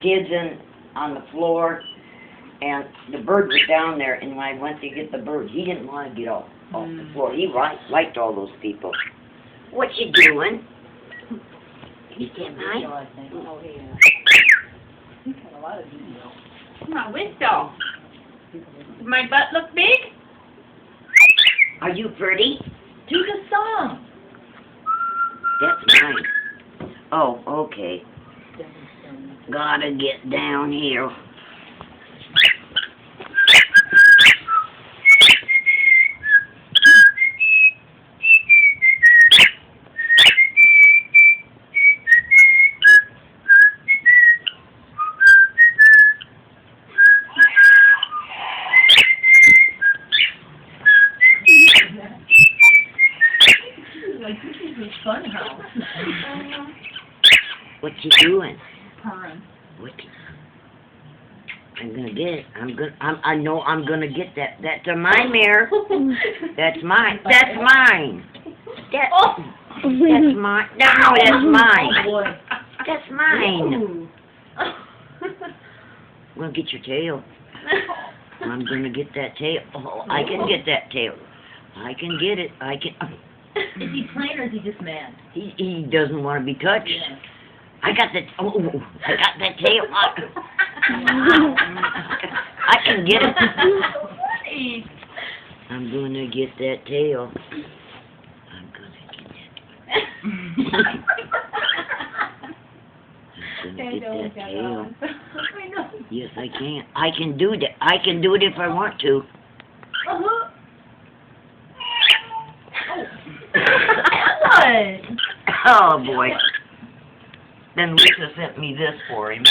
kids in on the floor, and the bird was down there, and when I went to get the bird, he didn't want to get off the floor. He liked all those people. What you doing? You get mine? Oh, yeah. He's had a lot of video. Come on, whistle. Does my butt look big? Are you pretty? Do the song. That's mine. Oh, okay. Gotta get down here. Like, this is a fun house. What you doing? Purring. What? I'm gonna get it. I know I'm gonna get that. That's mine, Mare. That's mine. That's mine. That's mine. No, that's mine. Oh, boy. That's mine. Ooh. I'm gonna get your tail. I'm gonna get that tail. Oh, I can get that tail. I can get it. I can. Is he playing or is he just mad? He doesn't want to be touched. Yeah. I got that. Oh, I got that tail. I can get it. I'm gonna get that tail. I'm gonna get that. I'm gonna get that tail. I know. Yes, I can. I can do that. I can do it if I want to. Uh-huh. What? Oh boy. Then Lisa sent me this for him.